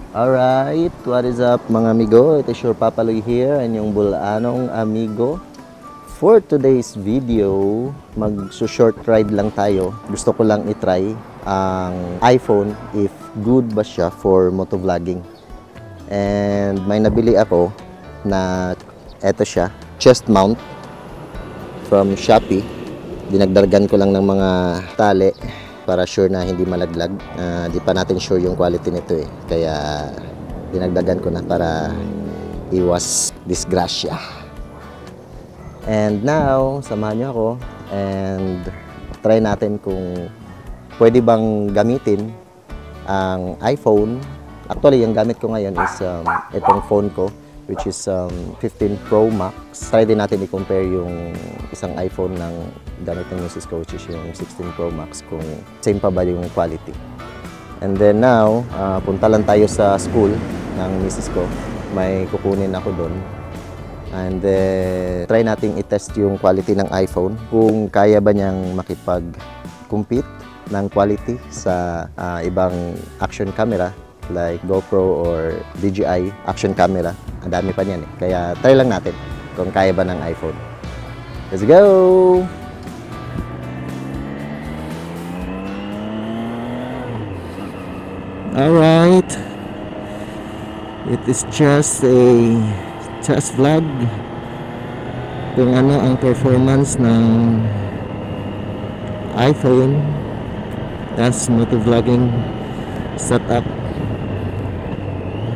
Alright, what is up mga amigo? It is your Papa Luy here, and yung Bulanong amigo. For today's video, mag-short ride lang tayo. Gusto ko lang itry ang iPhone if good ba siya for motovlogging. And may nabili ako na eto siya, chest mount from Shopee. Dinagdagan ko lang ng mga tali para sure na hindi malaglag. Di pa natin sure yung quality nito eh. Kaya dinagdagan ko na para iwas disgrasya. And now, samahan niyo ako and try natin kung pwede bang gamitin ang iPhone. Actually, yung gamit ko ngayon is itong phone ko, which is 15 Pro Max. Try din natin i-compare yung isang iPhone ng gamit ng misis ko, which is yung 16 Pro Max, kung same pa ba yung quality. And then now, punta lang tayo sa school ng misis ko. May kukunin ako doon. And then, try nating i-test yung quality ng iPhone. Kung kaya ba niyang makipag-compete ng quality sa ibang action camera like GoPro or DJI action camera. Ang dami pa niyan eh. Kaya try lang natin kung kaya ba ng iPhone. Let's go! Alright. It is just a test vlog kung ano ang performance ng iPhone as motovlogging setup.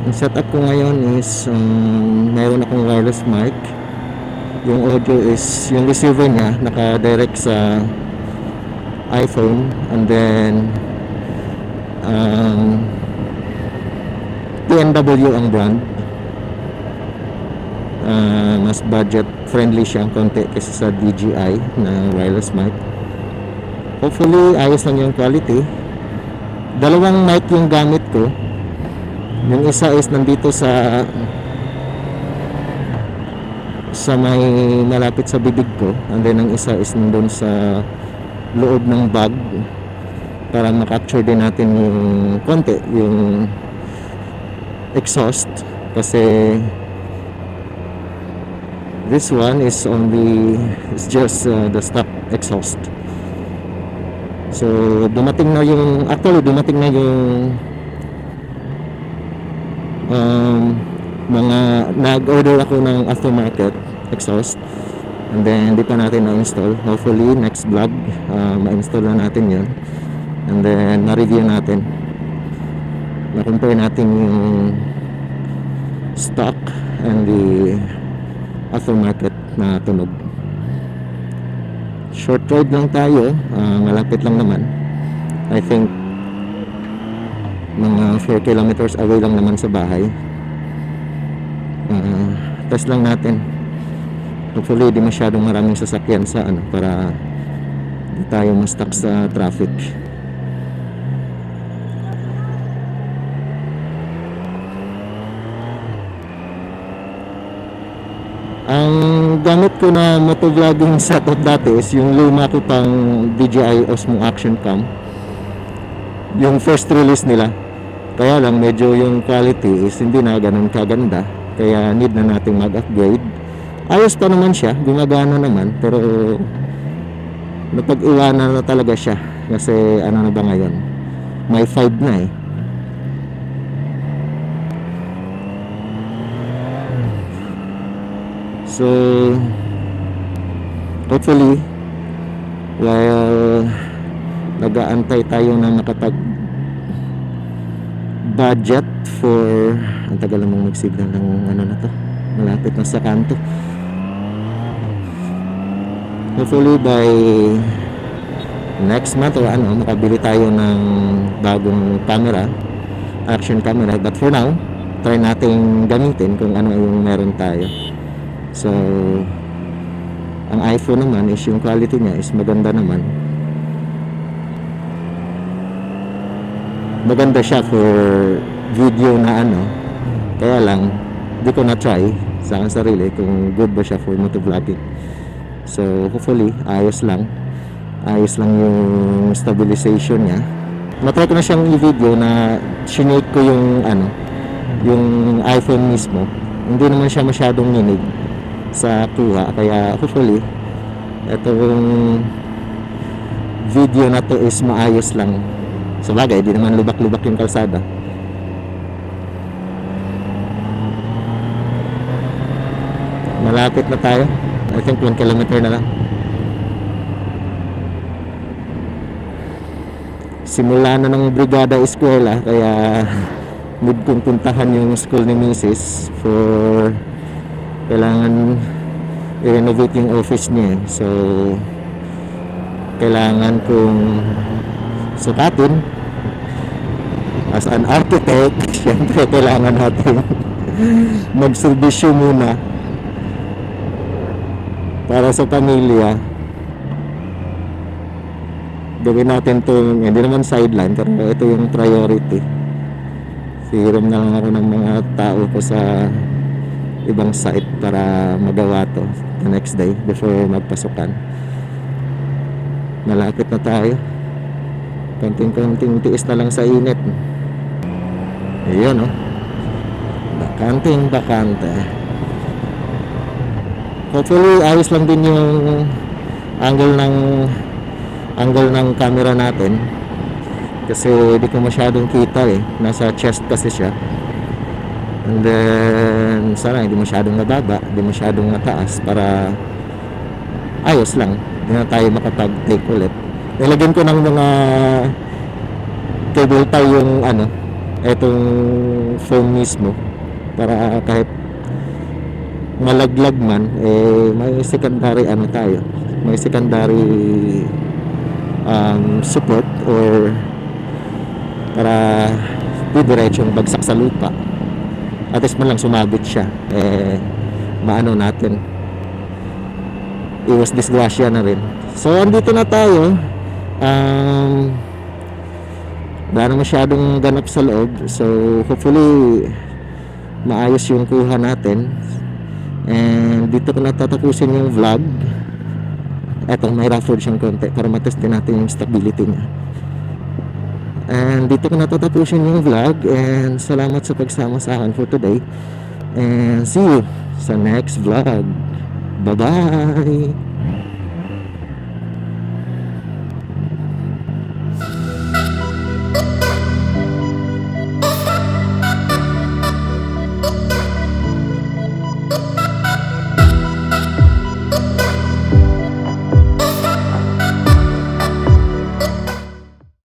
Ang setup ko ngayon is mayroon akong wireless mic. Yung audio is, yung receiver niya naka-direct sa iPhone, and then TNW ang brand. Mas budget friendly siyang konti kasi sa DJI na wireless mic. Hopefully ayos lang yung quality. Dalawang mic yung gamit ko. Yung isa is nandito sa may malapit sa bibig ko, and then ang isa is nandun sa loob ng bag para ma-capture din natin yung konti yung exhaust, kasi this one is just the stock exhaust. So dumating na yung mga nag-order ako ng aftermarket exhaust, and then hindi pa natin na-install. Hopefully next vlog ma-install na natin yun, and then na-review natin, na-compare natin yung stock and the aftermarket na tunog. Short ride lang tayo, malapit lang naman. I think mga 4 kilometers away lang naman sa bahay. Test lang natin. Hopefully di masyadong maraming sasakyan sa para di tayo ma-stuck sa traffic. Ang gamit ko na motovlogging setup dati is yung luma ko pang DJI Osmo Action Cam, yung first release nila. Kaya lang medyo yung quality is hindi na ganun kaganda, kaya need na nating mag-upgrade. Ayos pa naman siya, gumagana naman, pero napag-iwanan na talaga siya kasi ano na ba ngayon, may 5 na eh. So hopefully while nag-aantay tayo na makapag budget for, ang tagal namang mag-signal ng na to, malapit na sa kanto. Hopefully by next month or makabili tayo ng bagong camera, action camera. But for now, try nating gamitin kung ano yung meron tayo. So ang iPhone naman is yung quality niya is maganda naman. Maganda siya for video na kaya lang di ko na try sa aking sarili kung good ba siya for motovlogging. So hopefully ayos lang yung stabilization niya. Matry ko na siyang i-video na sinute ko yung yung iPhone mismo, hindi naman siya masyadong minig sa kuha, kaya hopefully itong video na to is maayos lang. Sa bagay, di naman lubak-lubak yung kalsada. Malapit na tayo. I think 1 kilometer na lang. Simula na ng Brigada Eskwela, kaya need kong puntahan yung school ni Mrs. for kailangan i-renovate yung office niya. So kailangan kong sukatin as an architect. Siyempre kailangan natin magserbisyo muna para sa pamilya. Gawin natin to, hindi naman sideline, pero ito yung priority. Sihiram na lang ako ng mga tao ko sa ibang site para magawa to the next day before magpasukan. Malapit na tayo. Konting-konting tiis na lang sa init. Ayun, oh. Bakante. Hopefully ayos lang din yung angle ng camera natin, kasi di ko masyadong kita nasa chest kasi siya. And then sana hindi masyadong mababa, hindi masyadong mataas, para ayos lang, hindi na tayo makapag-take ulit. Nilagyan ko ng mga cable tie yung etong phone mismo, para kahit malaglag man, may secondary tayo, may secondary support, or para didiretsong bagsak sa lupa, at least man lang sumabit siya, maano natin, iwas disgrasya na rin. So andito na tayo. Wala na masyadong ganap sa loob, so hopefully maayos yung kuha natin. And dito ko natatapusin yung vlog. Eto, may rough road siyang konti para matest din natin yung stability niya. And dito ko natatapusin yung vlog, and salamat sa pagsama sa akin for today, and see you sa next vlog. Bye bye.